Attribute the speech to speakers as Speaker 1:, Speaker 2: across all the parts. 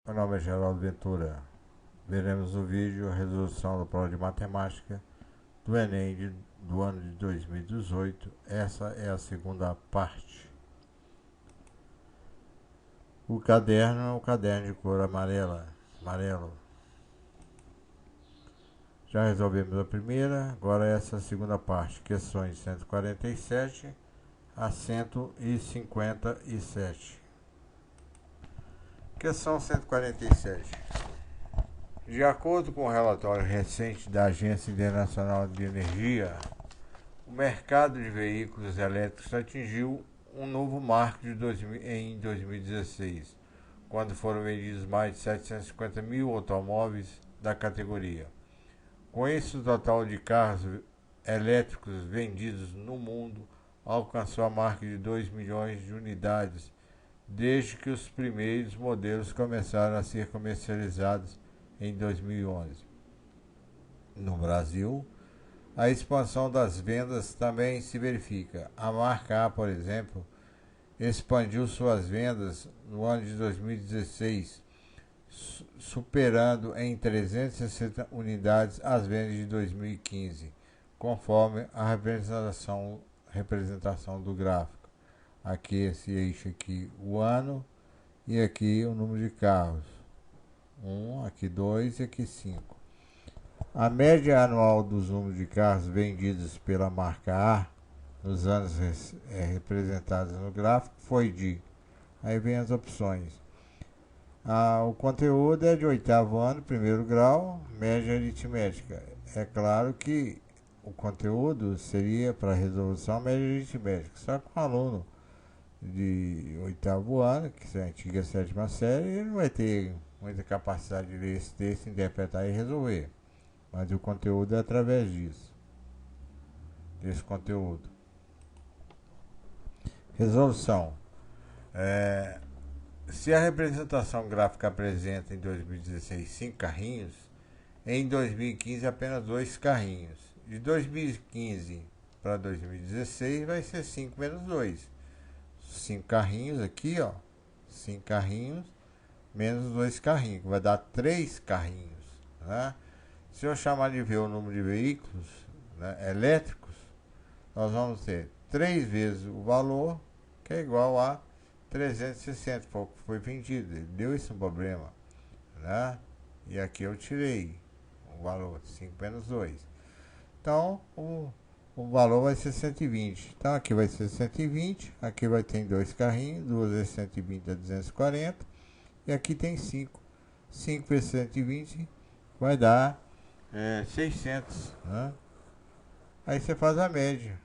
Speaker 1: Meu nome é Geraldo Ventura. Veremos no vídeo a resolução da prova de matemática do Enem do ano de 2018. Essa é a segunda parte. O caderno é um caderno de cor amarelo. Já resolvemos a primeira, agora essa é a segunda parte. Questões 147 a 157. Questão 147. De acordo com o relatório recente da Agência Internacional de Energia, o mercado de veículos elétricos atingiu um novo marco em 2016, quando foram vendidos mais de 750 mil automóveis da categoria. Com isso, o total de carros elétricos vendidos no mundo alcançou a marca de 2 milhões de unidades, desde que os primeiros modelos começaram a ser comercializados em 2011. No Brasil, a expansão das vendas também se verifica. A marca A, por exemplo, expandiu suas vendas no ano de 2016, superando em 360 unidades as vendas de 2015, conforme a representação do gráfico. Aqui esse eixo aqui o ano e aqui o número de carros. 1, aqui 2 e aqui 5. A média anual dos números de carros vendidos pela marca A nos anos representados no gráfico foi de... Aí vem as opções. O conteúdo é de oitavo ano, primeiro grau, média aritmética. É claro que o conteúdo seria para resolução média aritmética, só que um aluno de oitavo ano, que é a antiga sétima série, ele não vai ter muita capacidade de ler esse texto, interpretar e resolver. Mas o conteúdo é através desse conteúdo. Resolução. Se a representação gráfica apresenta em 2016 5 carrinhos, em 2015 apenas 2 carrinhos. De 2015 para 2016 vai ser 5 menos 2. 5 carrinhos aqui, ó. 5 carrinhos menos 2 carrinhos, que vai dar 3 carrinhos, né? Se eu chamar de ver o número de veículos, né, elétricos, nós vamos ter 3 vezes o valor, que é igual a 360, foi vendido. Ele deu esse problema, né? E aqui eu tirei o valor, 5 menos 2. Então, o valor vai ser 120. Então, aqui vai ser 120, aqui vai ter 2 carrinhos, 2 vezes 120 dá 240, e aqui tem 5. 5 vezes 120 vai dar 600, né? Aí você faz a média.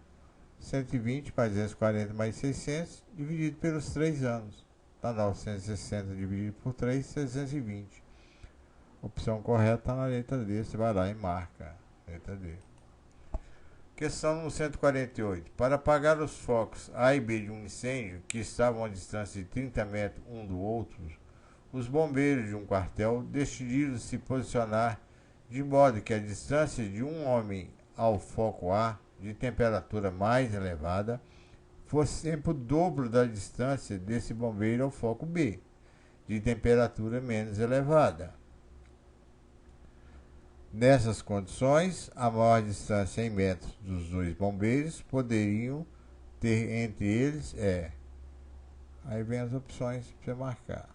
Speaker 1: 120 mais 240 mais 600 dividido pelos 3 anos. Dá 960 dividido por 3, 620. Opção correta está na letra D. Você vai lá e marca. Letra D. Questão 148. Para apagar os focos A e B de um incêndio que estavam a distância de 30 metros um do outro, os bombeiros de um quartel decidiram se posicionar de modo que a distância de um homem ao foco A, de temperatura mais elevada, fosse sempre o dobro da distância desse bombeiro ao foco B, de temperatura menos elevada. Nessas condições, a maior distância em metros dos dois bombeiros poderiam ter entre eles Aí vem as opções para você marcar.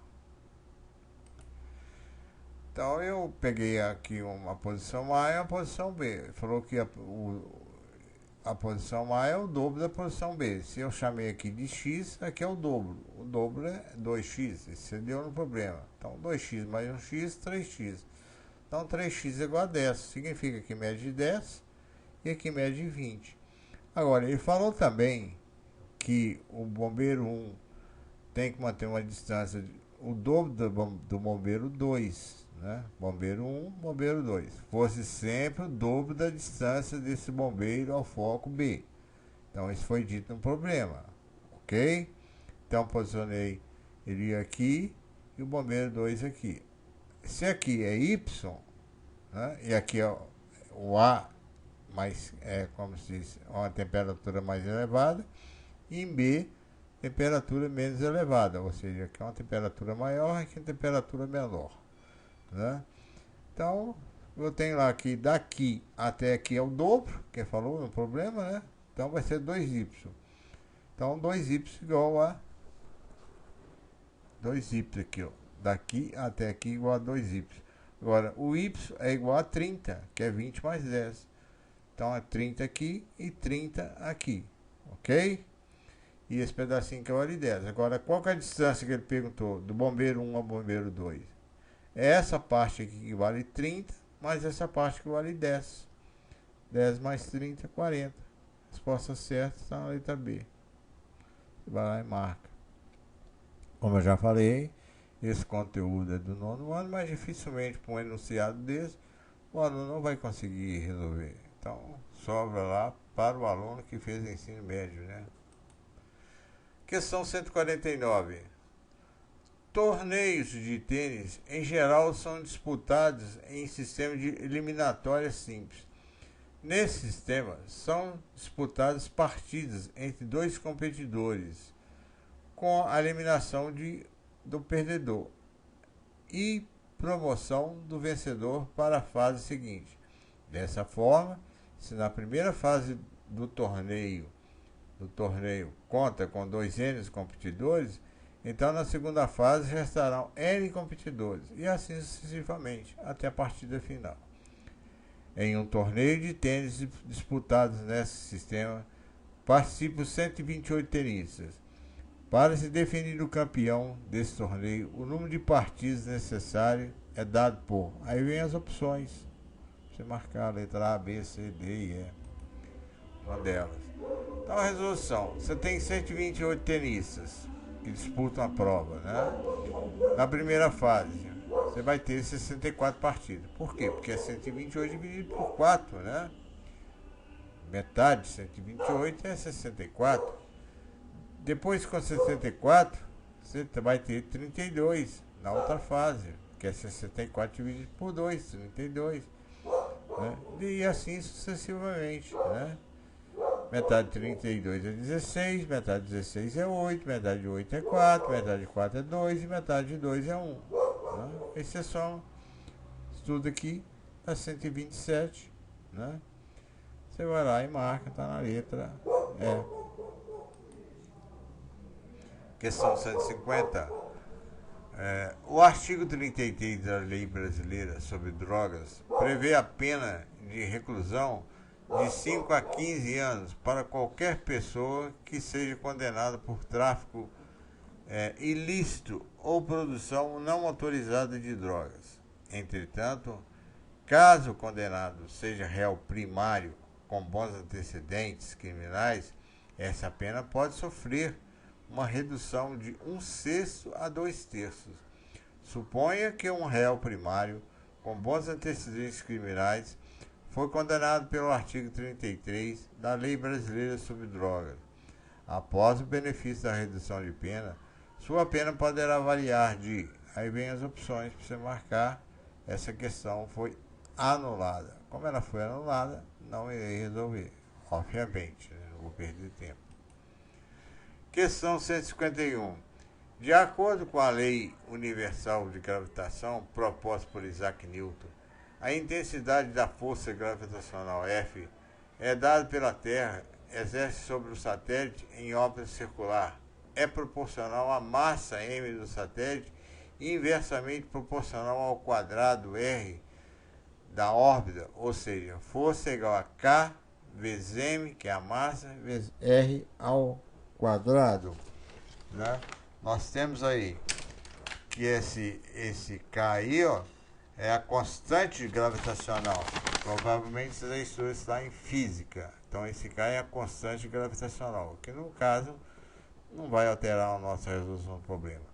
Speaker 1: Então eu peguei aqui uma posição A e uma posição B. Falou que a posição A é o dobro da posição B. Se eu chamei aqui de X, aqui é o dobro. O dobro é 2x. Isso deu no problema. Então 2x mais 1x, 3x. Então 3x é igual a 10. Significa que mede de 10 e aqui mede de 20. Agora, ele falou também que o bombeiro 1 tem que manter uma distância, o dobro do bombeiro 2. Né? Bombeiro 1, bombeiro 2. Fosse sempre o dobro da distância desse bombeiro ao foco B. Então isso foi dito no problema, ok? Então posicionei ele aqui e o bombeiro 2 aqui. Se aqui é Y, né? E aqui é o A, mais como se diz, uma temperatura mais elevada, e em B temperatura menos elevada, ou seja, aqui é uma temperatura maior, aqui é uma temperatura menor, né? Então, eu tenho lá que daqui até aqui é o dobro, que falou no problema, né? Então vai ser 2y. Então 2y igual a 2y aqui, ó. Daqui até aqui igual a 2y. Agora, o y é igual a 30, que é 20 mais 10. Então é 30 aqui e 30 aqui, ok? E esse pedacinho que vale 10. Agora, qual que é a distância que ele perguntou do bombeiro 1 ao bombeiro 2? É essa parte aqui que vale 30, mais essa parte que vale 10. 10 mais 30, 40. Resposta certa está na letra B. Você vai lá e marca. Como eu já falei, esse conteúdo é do 9º ano, mas dificilmente com um enunciado desse, o aluno não vai conseguir resolver. Então, sobra lá para o aluno que fez ensino médio, né? Questão 149. Torneios de tênis, em geral, são disputados em sistema de eliminatória simples. Nesse sistema, são disputadas partidas entre dois competidores, com a eliminação do perdedor e promoção do vencedor para a fase seguinte. Dessa forma, se na primeira fase do torneio conta com 2 N competidores, então na segunda fase restarão N competidores, e assim sucessivamente, até a partida final. Em um torneio de tênis disputado nesse sistema, participam 128 tenistas. Para se definir o campeão desse torneio, o número de partidas necessário é dado por... Aí vem as opções. Você marcar a letra A, B, C, D e E. Uma delas. Então a resolução. Você tem 128 tenistas que disputam a prova, né? Na primeira fase, você vai ter 64 partidas. Por quê? Porque é 128 dividido por 4, né? Metade de 128 é 64. Depois, com 64, você vai ter 32 na outra fase, que é 64 dividido por 2, 32. Né? E assim sucessivamente, né? Metade de 32 é 16, metade de 16 é 8, metade de 8 é 4, metade de 4 é 2 e metade de 2 é 1. Né? Esse é só tudo aqui, dá 127, né? Você vai lá e marca, tá na letra E. Questão 150. O artigo 33 da Lei Brasileira sobre Drogas prevê a pena de reclusão de 5 a 15 anos para qualquer pessoa que seja condenada por tráfico ilícito ou produção não autorizada de drogas. Entretanto, caso o condenado seja réu primário com bons antecedentes criminais, essa pena pode sofrer uma redução de 1/6 a 2/3. Suponha que um réu primário com bons antecedentes criminais foi condenado pelo artigo 33 da Lei Brasileira sobre Drogas. Após o benefício da redução de pena, sua pena poderá variar de... Aí vem as opções para você marcar. Essa questão foi anulada. Como ela foi anulada, não irei resolver, obviamente, né? Não vou perder tempo. Questão 151. De acordo com a Lei Universal de Gravitação proposta por Isaac Newton, a intensidade da força gravitacional F é dada pela Terra, exerce sobre o satélite em órbita circular, é proporcional à massa m do satélite e inversamente proporcional ao quadrado R da órbita, ou seja, força é igual a K vezes m, que é a massa, vezes R ao quadrado, né? Nós temos aí que esse K aí, ó, é a constante gravitacional. Provavelmente você já estudou isso lá em física. Então esse K é a constante gravitacional, que no caso não vai alterar a nossa resolução do problema.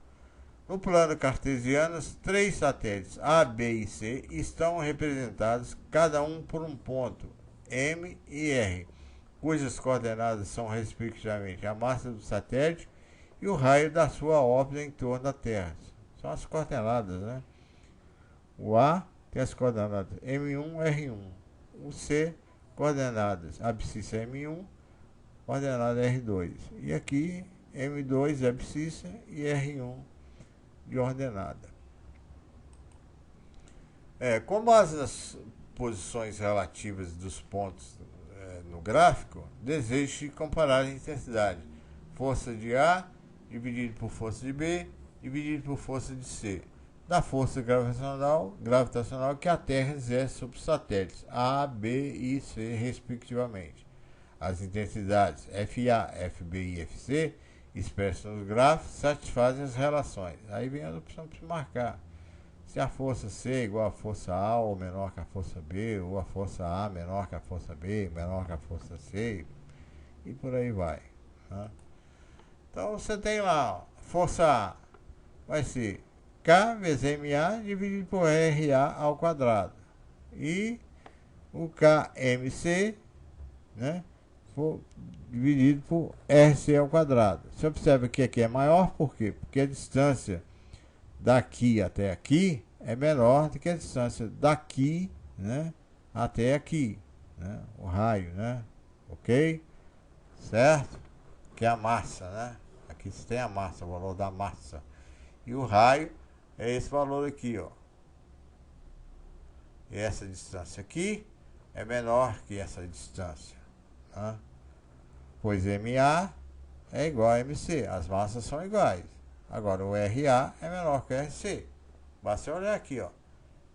Speaker 1: No plano cartesiano, 3 satélites A, B e C estão representados cada um por um ponto, M e R, cujas coordenadas são respectivamente a massa do satélite e o raio da sua órbita em torno da Terra. São as coordenadas, né? O A tem as coordenadas M1, R1. O C, coordenadas abscissa M1, coordenada R2. E aqui M2 de abscissa e R1 de ordenada. Com base nas posições relativas dos pontos no gráfico, deseje comparar a intensidade. Força de A dividido por força de B dividido por força de C. Da força gravitacional que a Terra exerce sobre os satélites A, B e C, respectivamente. As intensidades FA, FB e FC, expressas nos gráficos, satisfazem as relações. Aí vem a opção para se marcar. Se a força C é igual a força A ou menor que a força B, ou a força A menor que a força B, menor que a força C, e por aí vai. Né? Então você tem lá, força A vai ser K vezes MA dividido por RA ao quadrado. E o KMC, né, dividido por RC ao quadrado. Você observa que aqui é maior, por quê? Porque a distância daqui até aqui é menor do que a distância daqui, né, até aqui, né, o raio, né, ok? Certo? Que é a massa, né? Aqui você tem a massa, o valor da massa. E o raio é esse valor aqui, ó. E essa distância aqui é menor que essa distância, né? Pois MA é igual a MC, as massas são iguais. Agora o RA é menor que o RC. Basta olhar aqui, ó.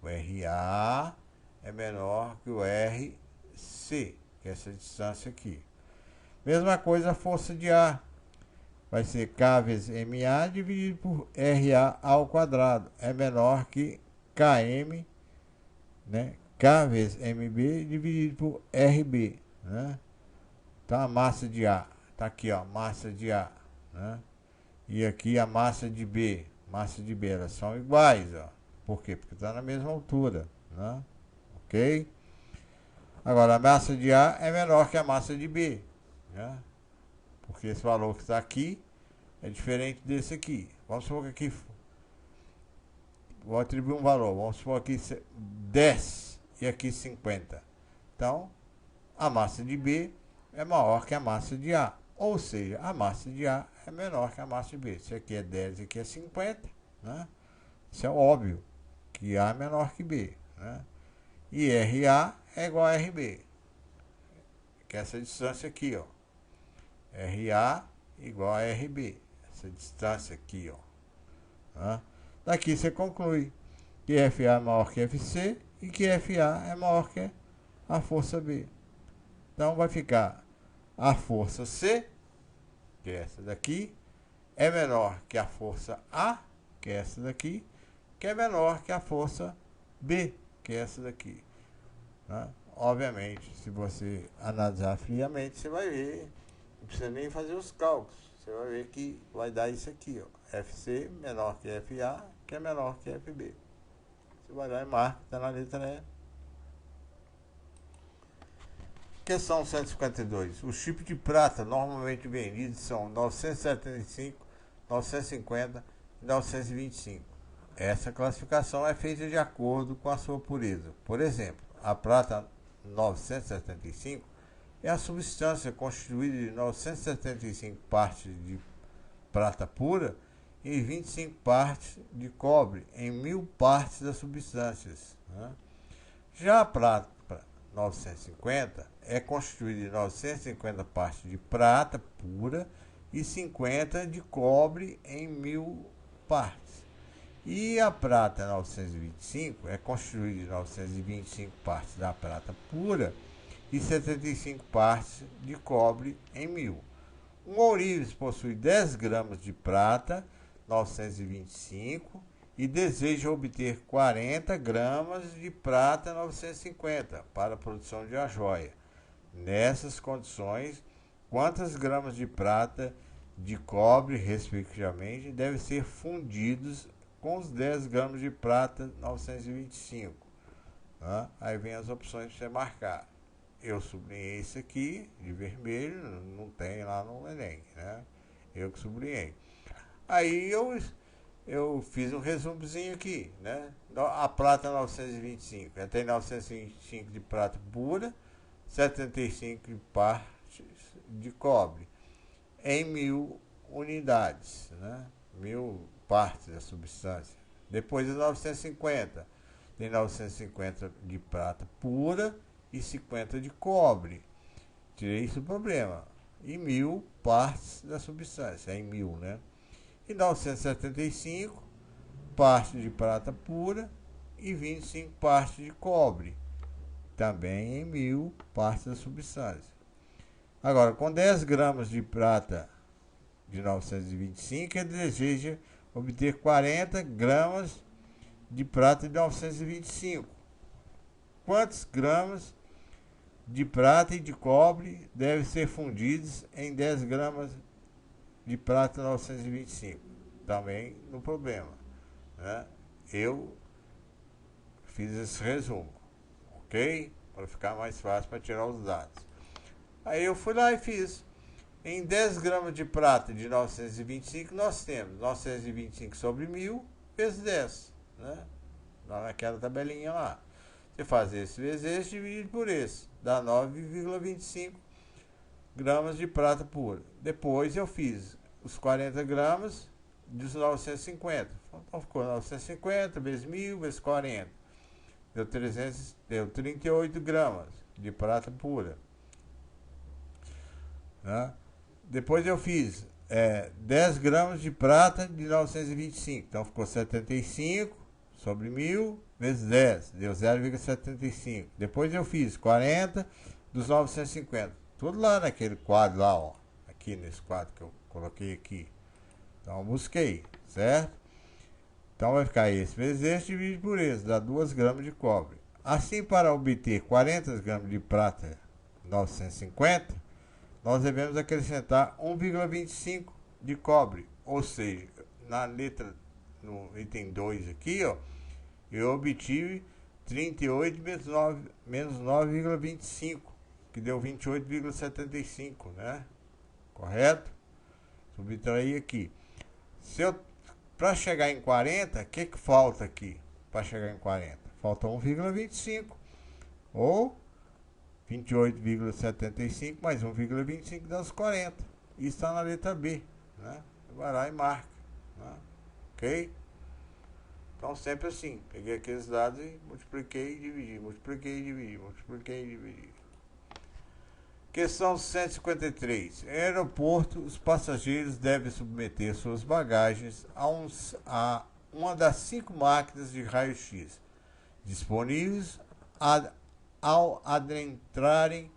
Speaker 1: O RA é menor que o RC, que é essa distância aqui. Mesma coisa a força de ar. Vai ser K vezes MA dividido por RA ao quadrado. É menor que KM, né? K vezes MB dividido por RB, né? Então a massa de A, tá aqui, ó, massa de A, né? E aqui a massa de B, elas são iguais, ó. Por quê? Porque está na mesma altura, né? Ok? Agora a massa de A é menor que a massa de B, né? Porque esse valor que está aqui é diferente desse aqui. Vamos supor que aqui, vou atribuir um valor, vamos supor aqui 10 e aqui 50. Então, a massa de B é maior que a massa de A. Ou seja, a massa de A é menor que a massa de B. Se aqui é 10 e aqui é 50, né? Isso é óbvio, que A é menor que B, né? E RA é igual a RB, que é essa distância aqui, ó. RA igual a RB, essa distância aqui, ó. Né? Daqui você conclui que FA é maior que FC e que FA é maior que a força B. Então vai ficar a força C, que é essa daqui, é menor que a força A, que é essa daqui, que é menor que a força B, que é essa daqui. Né? Obviamente, se você analisar friamente, você vai ver, não precisa nem fazer os cálculos, você vai ver que vai dar isso aqui, ó, FC menor que FA, que é menor que FB. Você vai lá e marca, está na letra E. Questão 152. Os tipos de prata normalmente vendidos são 975, 950 e 925. Essa classificação é feita de acordo com a sua pureza. Por exemplo, a prata 975 é a substância constituída de 975 partes de prata pura e 25 partes de cobre em 1000 partes das substâncias. Né? Já a prata 950 é constituída de 950 partes de prata pura e 50 de cobre em 1000 partes. E a prata 925 é constituída de 925 partes da prata pura e 75 partes de cobre em 1000. Um ourives possui 10 gramas de prata 925 e deseja obter 40 gramas de prata 950 para a produção de a joia. Nessas condições, quantas gramas de prata de cobre, respectivamente, devem ser fundidos com os 10 gramas de prata 925? Né? Aí vem as opções para você marcar. Eu sublinhei isso aqui de vermelho, não tem lá no Enem, né? Eu que sublinhei. Aí eu fiz um resumozinho aqui, né? A prata 925, já tem 925 de prata pura, 75 de partes de cobre, em 1000 unidades, né? 1000 partes da substância. Depois é 950. Tem 950 de prata pura e 50 de cobre. Tirei isso do problema. E 1000 partes da substância. É em 1000, né? E 975 partes de prata pura e 25 partes de cobre. Também em 1000 partes da substância. Agora, com 10 gramas de prata de 925, ele deseja obter 40 gramas de prata de 925. Quantos gramas de prata e de cobre devem ser fundidos em 10 gramas de prata 925? Também no problema, né? Eu fiz esse resumo, ok? Para ficar mais fácil para tirar os dados. Aí eu fui lá e fiz. Em 10 gramas de prata de 925, nós temos 925 sobre 1000 vezes 10, né? Lá naquela tabelinha lá. Você faz esse vezes esse, divide por esse. Dá 9,25 gramas de prata pura. Depois eu fiz os 40 gramas dos 950. Então ficou 950 vezes 1000 vezes 40. Deu 38 gramas de prata pura, né? Depois eu fiz 10 gramas de prata de 925. Então ficou 75 sobre 1000 vezes 10. Deu 0,75. Depois eu fiz 40 dos 950. Tudo lá naquele quadro lá, ó. Aqui nesse quadro que eu coloquei aqui. Então eu busquei, certo? Então vai ficar esse vezes esse, divide por esse. Dá 2 gramas de cobre. Assim, para obter 40 gramas de prata 950, nós devemos acrescentar 1,25 de cobre. Ou seja, na letra, no item 2 aqui, ó, eu obtive 38 menos 9,25, que deu 28,75, né? Correto? Subtrair aqui. Para chegar em 40, o que falta aqui? Para chegar em 40? Falta 1,25. Ou 28,75 mais 1,25 dá os 40. Isso está na letra B, né? Vai lá e marca, né? Ok? Então sempre assim, peguei aqueles dados e multipliquei e dividi, multipliquei e dividi, multipliquei e dividi. Questão 153. Em aeroporto, os passageiros devem submeter suas bagagens a uma das 5 máquinas de raio-x disponíveis ao adentrarem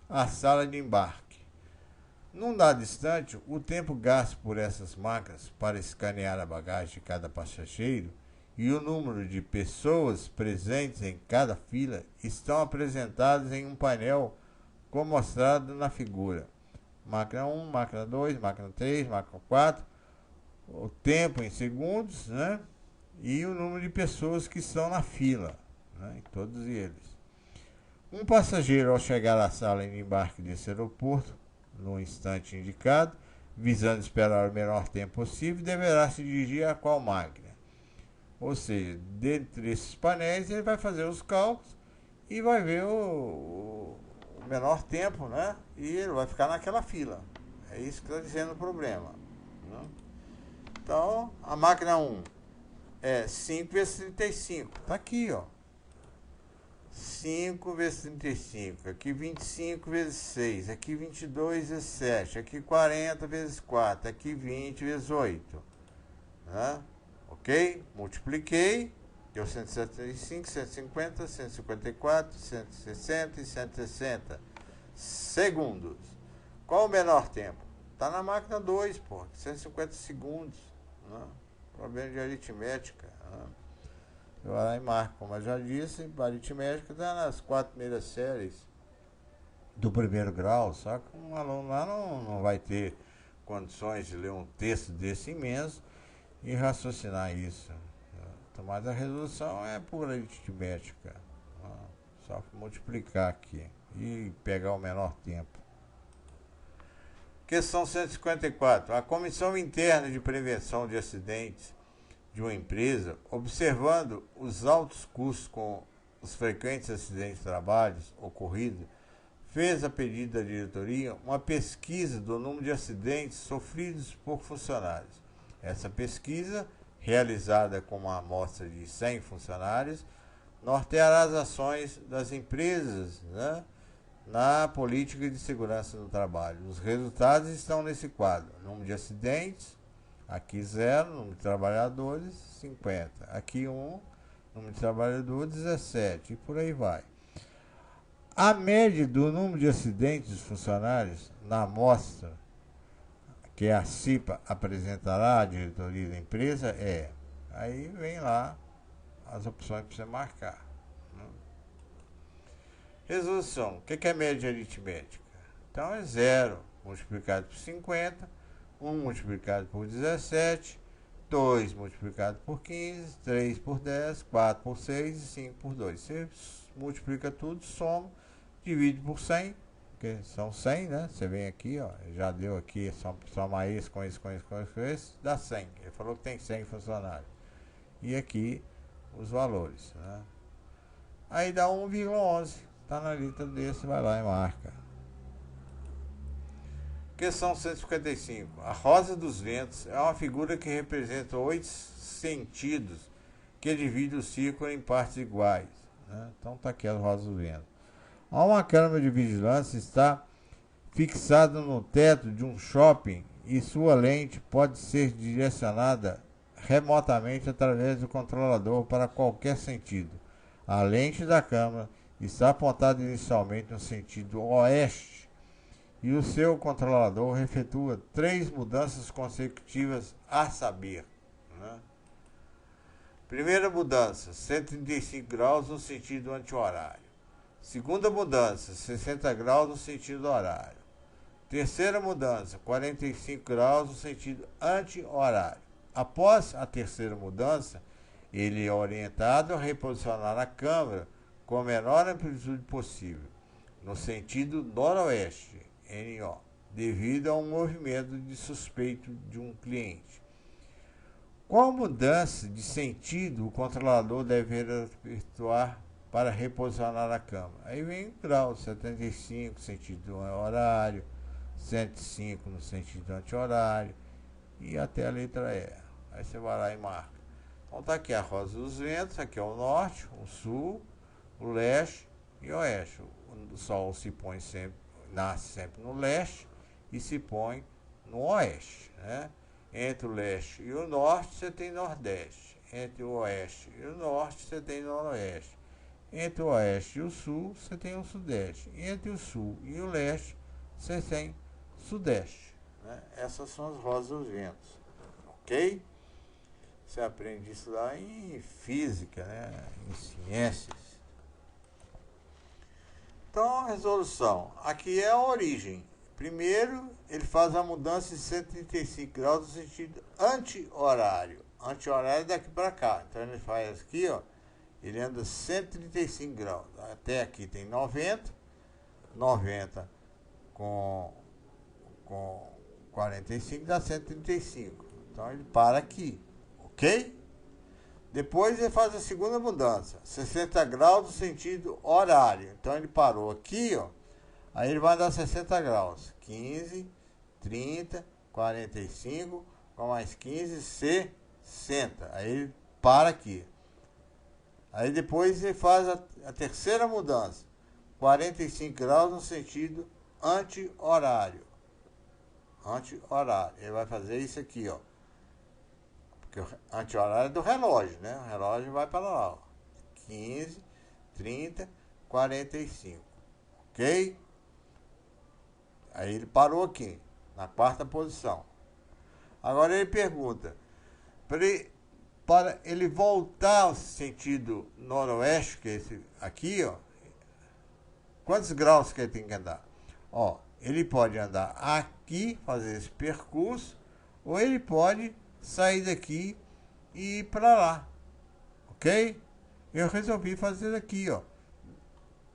Speaker 1: a sala de embarque. Num dado instante, o tempo gasto por essas máquinas para escanear a bagagem de cada passageiro e o número de pessoas presentes em cada fila estão apresentados em um painel como mostrado na figura. Máquina 1, máquina 2, máquina 3, máquina 4, o tempo em segundos, né? E o número de pessoas que estão na fila, né? Em todos eles. Um passageiro, ao chegar à sala de embarque desse aeroporto, no instante indicado, visando esperar o menor tempo possível, deverá se dirigir a qual máquina? Ou seja, dentre esses painéis, ele vai fazer os cálculos e vai ver o menor tempo, né? E ele vai ficar naquela fila. É isso que está dizendo o problema, né? Então, a máquina 1 é 5 vezes 35. Está aqui, ó. 5 vezes 35, aqui 25 vezes 6, aqui 22 vezes 7, aqui 40 vezes 4, aqui 20 vezes 8, né? Ok? Multipliquei, deu 175, 150, 154, 160 e 160 segundos. Qual o menor tempo? Está na máquina 2, pô, 150 segundos, né? Problema de aritmética, né? Eu vou lá e marco, como eu já disse, a aritmética está nas 4 primeiras séries do primeiro grau, só que um aluno lá não vai ter condições de ler um texto desse imenso e raciocinar isso. Mas a resolução é pura aritmética, só multiplicar aqui e pegar o menor tempo. Questão 154. A Comissão Interna de Prevenção de Acidentes de uma empresa, observando os altos custos com os frequentes acidentes de trabalho ocorridos, fez a pedido da diretoria uma pesquisa do número de acidentes sofridos por funcionários. Essa pesquisa, realizada com uma amostra de 100 funcionários, norteará as ações das empresas, né, na política de segurança do trabalho. Os resultados estão nesse quadro: número de acidentes, aqui 0, número de trabalhadores, 50. Aqui 1, número de trabalhadores, 17, e por aí vai. A média do número de acidentes dos funcionários na amostra que a CIPA apresentará à diretoria da empresa é... Aí vem lá as opções para você marcar. Resolução. O que é média aritmética? Então é 0 multiplicado por 50, 1 multiplicado por 17, 2 multiplicado por 15, 3 por 10, 4 por 6 e 5 por 2. Você multiplica tudo, soma, divide por 100, porque são 100, né? Você vem aqui, ó, já deu aqui, soma esse com esse, com esse, com esse, com esse, dá 100. Ele falou que tem 100 funcionários. E aqui os valores, né? Aí dá 1,11. Está na letra desse, vai lá e marca. Questão 155. A rosa dos ventos é uma figura que representa 8 sentidos que divide o círculo em partes iguais, né? Então está aqui a rosa dos ventos. Há uma câmera de vigilância está fixada no teto de um shopping e sua lente pode ser direcionada remotamente através do controlador para qualquer sentido. A lente da câmera está apontada inicialmente no sentido oeste e o seu controlador efetua 3 mudanças consecutivas a saber, né? Primeira mudança, 135 graus no sentido anti-horário. Segunda mudança, 60 graus no sentido horário. Terceira mudança, 45 graus no sentido anti-horário. Após a terceira mudança, ele é orientado a reposicionar a câmera com a menor amplitude possível, no sentido noroeste, NO, devido a um movimento de suspeito de um cliente. Qual mudança de sentido o controlador deve efetuar para reposicionar a câmera? Aí vem grau, 75 sentido horário, 105 no sentido anti-horário e até a letra E. Aí você vai lá e marca. Então tá aqui a rosa dos ventos, aqui é o norte, o sul, o leste e o oeste. O sol se põe sempre, nasce sempre no leste e se põe no oeste, né? Entre o leste e o norte você tem nordeste. Entre o oeste e o norte você tem noroeste. Entre o oeste e o sul você tem o sudeste. Entre o sul e o leste você tem sudeste, né? Essas são as rosas dos ventos, ok? Você aprende isso lá em física, né? Em ciências. Então, a resolução. Aqui é a origem. Primeiro, ele faz a mudança de 135 graus no sentido anti-horário. Anti-horário é daqui para cá. Então, ele faz aqui, ó. Ele anda 135 graus. Até aqui tem 90. 90 com 45 dá 135. Então, ele para aqui. Ok? Depois ele faz a segunda mudança, 60 graus no sentido horário. Então ele parou aqui, ó. Aí ele vai dar 60 graus. 15, 30, 45, com mais 15, 60. Aí ele para aqui. Aí depois ele faz a terceira mudança, 45 graus no sentido anti-horário. Anti-horário. Ele vai fazer isso aqui, ó. Anti-horário é do relógio, né? O relógio vai para lá, ó. 15, 30, 45. Ok? Aí ele parou aqui, na quarta posição. Agora ele pergunta, para ele voltar ao sentido noroeste, que é esse aqui, ó, quantos graus que ele tem que andar? Ó, ele pode andar aqui, fazer esse percurso, ou ele pode sair daqui e ir para lá, ok? Eu resolvi fazer aqui, ó,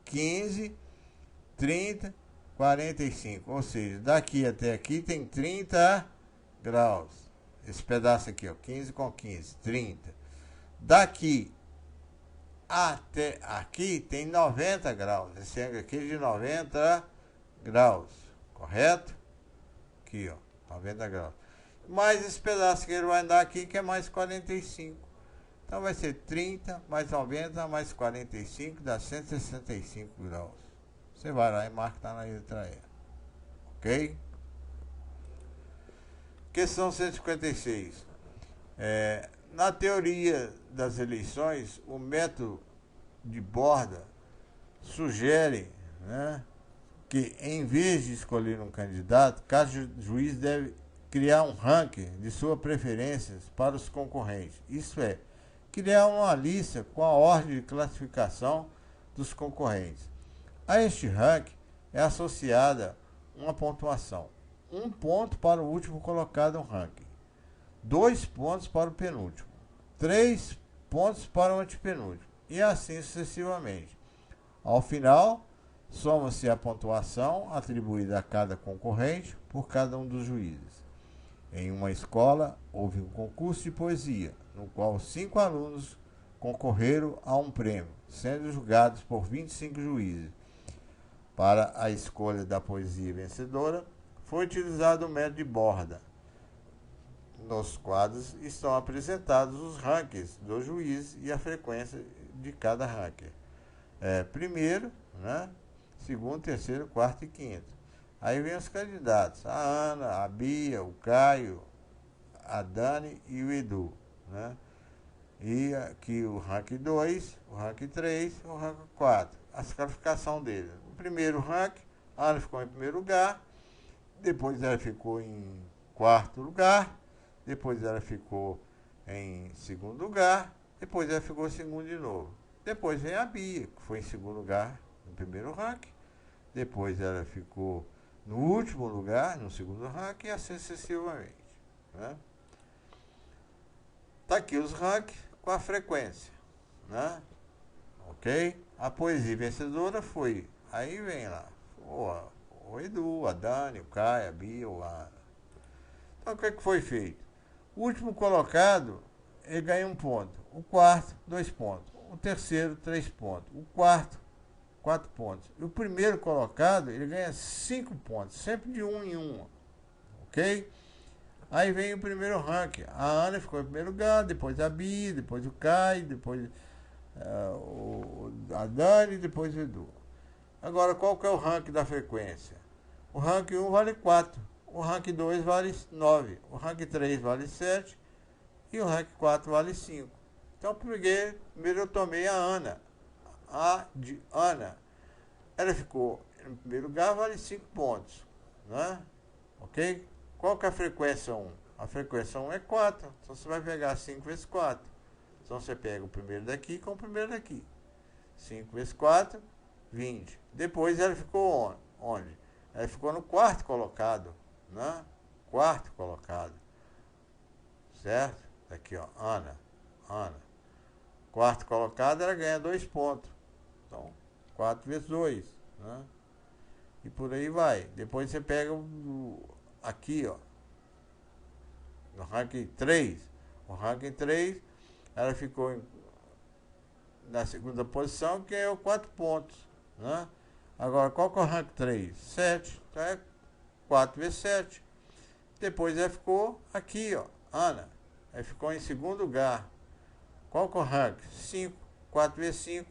Speaker 1: 15, 30, 45, ou seja, daqui até aqui tem 30 graus, esse pedaço aqui, ó, 15 com 15, 30. Daqui até aqui tem 90 graus. Esse ângulo aqui é de 90 graus, correto? Aqui, ó, 90 graus. Mais esse pedaço que ele vai andar aqui, que é mais 45. Então vai ser 30 mais 90 mais 45, dá 165 graus. Você vai lá e marca na letra E. Ok? Questão 156. Na teoria das eleições, o método de Borda sugere, né, que em vez de escolher um candidato, cada juiz deve criar um ranking de suas preferências para os concorrentes. Isso é, criar uma lista com a ordem de classificação dos concorrentes. A este ranking é associada uma pontuação. 1 ponto para o último colocado no ranking, 2 pontos para o penúltimo, 3 pontos para o antepenúltimo, e assim sucessivamente. Ao final, soma-se a pontuação atribuída a cada concorrente por cada um dos juízes. Em uma escola, houve um concurso de poesia, no qual 5 alunos concorreram a um prêmio, sendo julgados por 25 juízes. Para a escolha da poesia vencedora, foi utilizado o método de Borda. Nos quadros estão apresentados os rankings dos juízes e a frequência de cada ranking. Primeiro, né? Segundo, terceiro, quarto e quinto. Aí vem os candidatos: a Ana, a Bia, o Caio, a Dani e o Edu, né? E aqui o ranking 2, o ranking 3, o ranking 4. A classificação deles. O primeiro ranking, a Ana ficou em primeiro lugar, depois ela ficou em quarto lugar, depois ela ficou em segundo lugar, depois ela ficou em segundo de novo. Depois vem a Bia, que foi em segundo lugar no primeiro ranking, depois ela ficou no último lugar, no segundo ranking, e assim sucessivamente, né? Tá aqui os rankings com a frequência, né? Ok? A poesia vencedora foi, aí vem lá, o Edu, a Dani, o Caio, a Bia, o Ana. Então o que foi feito? O último colocado, ele ganha 1 ponto. O quarto, 2 pontos. O terceiro, 3 pontos. O quarto, 4 pontos. E o primeiro colocado, ele ganha 5 pontos, sempre de 1 em 1. Ok? Aí vem o primeiro ranking. A Ana ficou em primeiro lugar, depois a Bia, depois o Caio, depois a Dani, depois o Edu. Agora, qual que é o ranking da frequência? O ranking 1 vale 4, o ranking 2 vale 9, o ranking 3 vale 7 e o ranking 4 vale 5. Então, primeiro eu tomei a Ana. A de Ana, ela ficou em primeiro lugar, vale 5 pontos, né? Ok? Qual que é a frequência 1? A frequência 1 é 4, então você vai pegar 5 vezes 4. Então você pega o primeiro daqui com o primeiro daqui. 5 vezes 4, 20. Depois ela ficou onde? Ela ficou no quarto colocado, né? Quarto colocado. Certo? Aqui, ó, Ana. Quarto colocado, ela ganha 2 pontos. Então, 4 vezes 2, né? E por aí vai. Depois você pega aqui, ó, no ranking 3. O ranking 3, ela ficou na segunda posição, que é o 4 pontos, né? Agora, qual que é o ranking 3? 7. Então é 4 vezes 7. Depois ela ficou aqui, ó, Ana. Ela ficou em segundo lugar. Qual que é o ranking? 5. 4 vezes 5,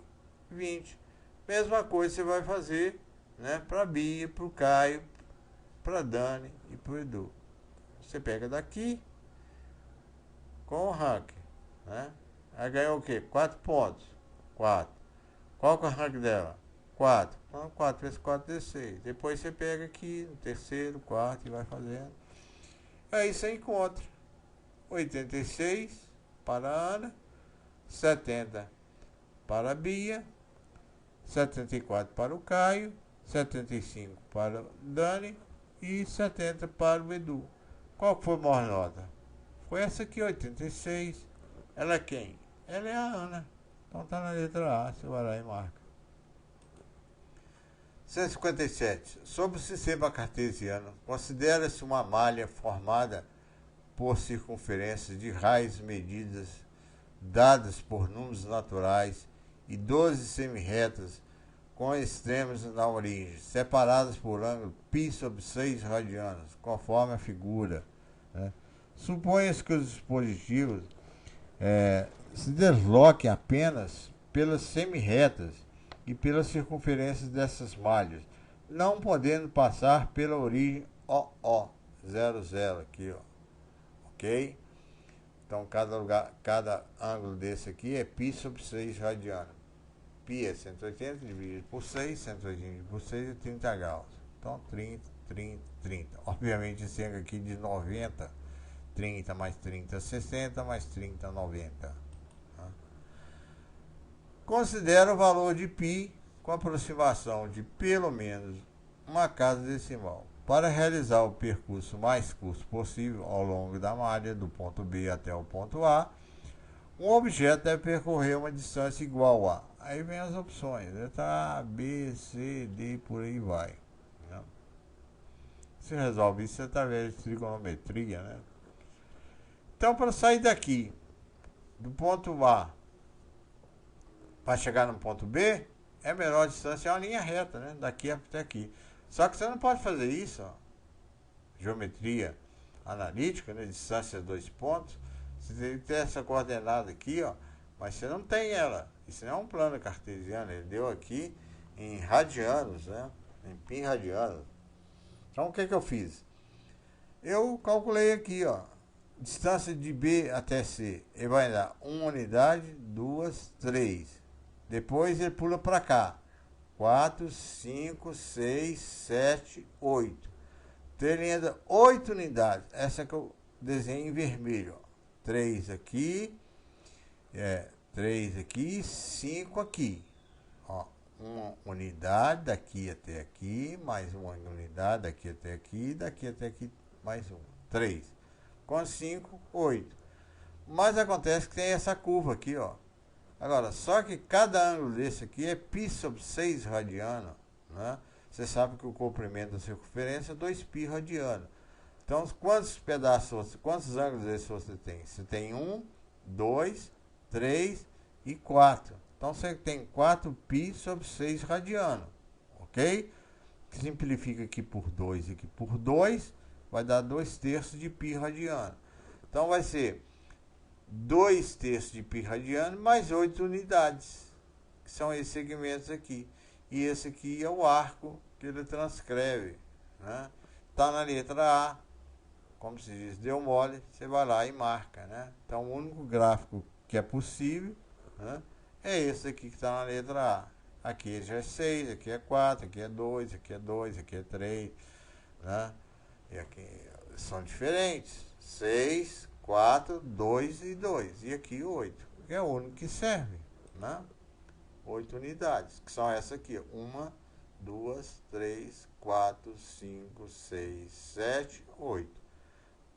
Speaker 1: 20. Mesma coisa você vai fazer, né, para a Bia, para o Caio, para a Dani e para o Edu. Você pega daqui com o ranking, né? Ela ganhou o quê? 4 pontos. 4. Qual que é o ranking dela? 4. Então, 4 vezes 4, 16. Depois você pega aqui no terceiro, quarto e vai fazendo. Aí você encontra 86 para a Ana, 70 para a Bia, 74 para o Caio, 75 para o Dani e 70 para o Edu. Qual foi a maior nota? Foi essa aqui, 86. Ela é quem? Ela é a Ana. Então tá na letra A, você vai lá e marca. 157. Sobre o sistema cartesiano, considera-se uma malha formada por circunferências de raios medidas dadas por números naturais e 12 semirretas com extremos na origem, separadas por ângulo π sobre 6 radianos, conforme a figura, né? Suponha-se que os dispositivos se desloquem apenas pelas semirretas e pelas circunferências dessas malhas, não podendo passar pela origem OO00 aqui, ó. Ok? Então cada ângulo desse aqui é π sobre 6 radianos. Π é 180 dividido por 6, 180 dividido por 6 é 30 graus. Então 30, 30, 30. Obviamente esse ângulo aqui de 90, 30 mais 30, 60, mais 30, 90. Considera o valor de π com aproximação de pelo menos uma casa decimal. Para realizar o percurso mais curto possível ao longo da malha, do ponto B até o ponto A, um objeto deve percorrer uma distância igual a... Aí vem as opções, letra A, B, C, D, por aí vai, né? Você resolve isso através de trigonometria, né? Então, para sair daqui, do ponto A, para chegar no ponto B, é a melhor distância, é uma linha reta, né? Daqui até aqui. Só que você não pode fazer isso, ó. Geometria analítica, né? Distância 2 pontos. Você tem que ter essa coordenada aqui, ó. Mas você não tem ela. Isso não é um plano cartesiano. Ele deu aqui em radianos, né? Em π radianos. Então, o que que eu fiz? Eu calculei aqui, ó. Distância de B até C. Ele vai dar 1 unidade, 2, 3. Depois ele pula para cá. 4, 5, 6, 7, 8. Então ele anda 8 unidades. Essa que eu desenho em vermelho, ó. 3 aqui. 3 aqui, 5 aqui. Ó, uma unidade daqui até aqui, mais uma unidade daqui até aqui, daqui até aqui, mais uma. 3. Com 5, 8. Mas acontece que tem essa curva aqui, ó. Agora, só que cada ângulo desse aqui é π sobre 6 radiano, né? Você sabe que o comprimento da circunferência é 2π radiano. Então, quantos pedaços, quantos ângulos desses você tem? Você tem 1, 2, 3 e 4. Então, você tem 4π sobre 6 radiano, ok? Simplifica aqui por 2 e aqui por 2, vai dar 2/3 de π radiano. Então, vai ser 2/3 de π radiano mais 8 unidades, que são esses segmentos aqui. E esse aqui é o arco que ele transcreve, né? Tá na letra A, como se diz, deu mole, você vai lá e marca, né? Então, o único gráfico que é possível, né, é esse aqui que está na letra A. Aqui já é 6, aqui é 4, aqui é 2, aqui é 2, aqui é 3, né? E aqui são diferentes. 6, 4, 2 e 2. E aqui 8. É o único que serve, né? 8 unidades, que são essa aqui. 1, 2, 3, 4, 5, 6, 7, 8.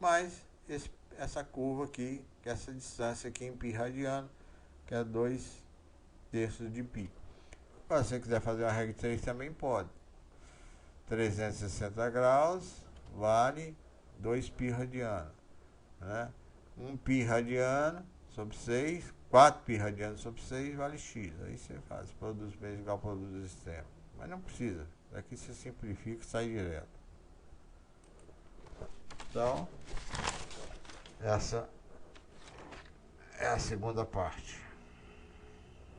Speaker 1: Mas essa curva aqui, que é essa distância aqui em π radiano, que é 2/3 de π. Se você quiser fazer uma regra de 3 também pode. 360 graus vale 2π radiano, né? 1π radiano sobre 6, 4π radiano sobre 6 vale x. Aí você faz, produz base igual produz extremo. Mas não precisa. Daqui você simplifica e sai direto. Então, essa é a segunda parte.